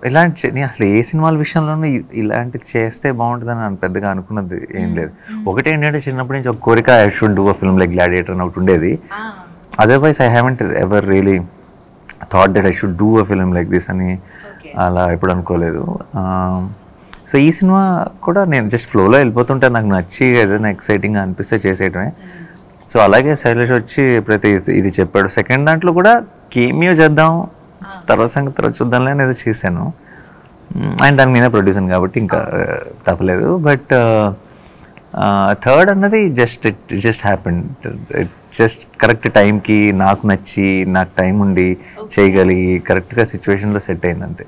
ఇలాంటి నేను అసలు ఏ సినిమాల విషయంలోనూ ఇలాంటిది చేస్తే బాగుంటుందని అని పెద్దగా అనుకున్నది ఏం లేదు. ఒకటి ఏంటంటే చిన్నప్పటి నుంచి ఒక కోరిక, I should do a film like gladiator అని ఒకటి ఉండేది. Otherwise I haven't ever really thought that I should do a film like this అని అలా ఎప్పుడు అనుకోలేదు. సో ఈ సినిమా కూడా నేను జస్ట్ ఫ్లోలో వెళ్ళిపోతుంటే నాకు నచ్చి ఏదైనా ఎక్సైటింగ్గా అనిపిస్తే చేసేయటమే. సో అలాగే శైలేష్ వచ్చి ప్రతి ఇది చెప్పాడు. సెకండ్ దాంట్లో కూడా కేమియో చేద్దాం, తర్వాత సంగతి తర్వాత చూద్దాంలే అనేది చేశాను. అండ్ దాని మీద ప్రొడ్యూసర్ కాబట్టి ఇంకా తప్పలేదు. బట్ థర్డ్ అన్నది జస్ట్ హ్యాపెన్. జస్ట్ కరెక్ట్ టైంకి నాకు నచ్చి నాకు టైం ఉండి చేయగలిగి కరెక్ట్గా సిచ్యువేషన్లో సెట్ అయింది అంతే.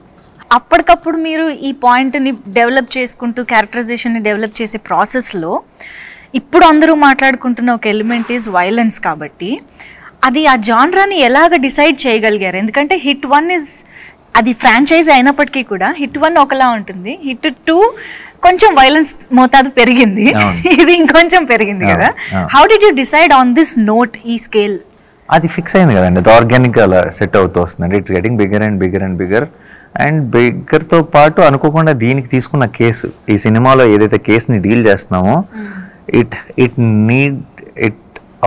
అప్పటికప్పుడు మీరు ఈ పాయింట్ని డెవలప్ చేసుకుంటూ క్యారెక్టరైజేషన్ని డెవలప్ చేసే ప్రాసెస్లో ఇప్పుడు అందరూ మాట్లాడుకుంటున్న ఒక ఎలిమెంట్ ఈజ్ వైలెన్స్. కాబట్టి అది ఆ జాన్రాని ఎలాగ డిసైడ్ చేయగలిగారు? ఎందుకంటే హిట్ 1 ఇస్ అది ఫ్రాంచైజ్ అయినప్పటికీ కూడా హిట్ 1 ఒకలా ఉంటుంది, హిట్ 2 కొంచెం వైలెన్స్ మోతాదు పెరిగింది, ఇది ఇంకొంచెం పెరిగింది కదా. How did you decide on this note, ఈ స్కేల్? అది ఫిక్స్ అయింది కదండి, అది ఆర్గానిక్గా అలా సెట్ అవుతూ వస్తుంది. It's getting bigger and bigger and bigger. And బిగ్గర్తో పాటు అనుకోకుండా దీనికి తీసుకున్న కేసు, ఈ సినిమాలో ఏదైతే కేసుని డీల్ చేస్తున్నామో it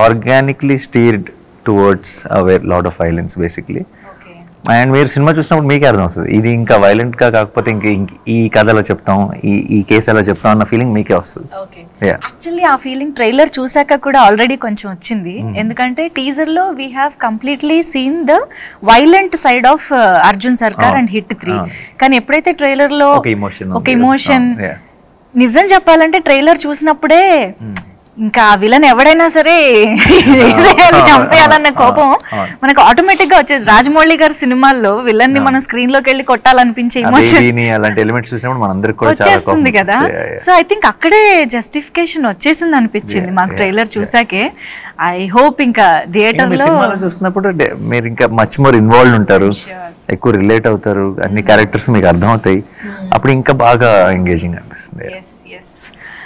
organically steered towards lot of violence basically. And మీరు సినిమా చూసినప్పుడు మీకే అర్థం వస్తుంది ఇది ఇంకా వైలెంట్గా కాకపోతే ఈ కథలో చెప్తాం, ఈ కేసు ఎలా చెప్తాం అన్న ఫీలింగ్ మీకే వస్తుంది. యాక్చువల్లీ ఆ ఫీలింగ్ ట్రైలర్ చూసాక కూడా ఆల్రెడీ కొంచెం వచ్చింది. ఎందుకంటే టీజర్లో we have completely seen the violent side of Arjun Sarkar and hit 3. కానీ ఎప్పుడైతే ట్రైలర్లో ఒక ఇమోషన్, నిజం చెప్పాలంటే ట్రైలర్ చూసినప్పుడే ఇంకా విలన్ ఎవడైనా సరే చంపేయాలన్న కోపం మనకు ఆటోమేటిక్ గా వచ్చేది. రాజమౌళి గారి సినిమాల్లో విలన్ ని మనం స్క్రీన్ లోకి వెళ్ళి కొట్టాలనిపించే ఎమోషన్ వచ్చేస్తుంది కదా. సో ఐ థింక్ అక్కడే జస్టిఫికేషన్ వచ్చేసింది అనిపించింది మాకు ట్రైలర్ చూసాకే. ఐ హోప్ ఇంకా థియేటర్ లో చూసినప్పుడు మీరు ఇంకా మచ్ మోర్ ఇన్వాల్వ్ ఉంటారు, ఎక్కువ రిలేట్ అవుతారు, అన్ని క్యారెక్టర్స్ మీకు అర్థం అవుతాయి, అప్పుడు ఇంకా బాగా ఎంగేజింగ్ అనిపిస్తుంది.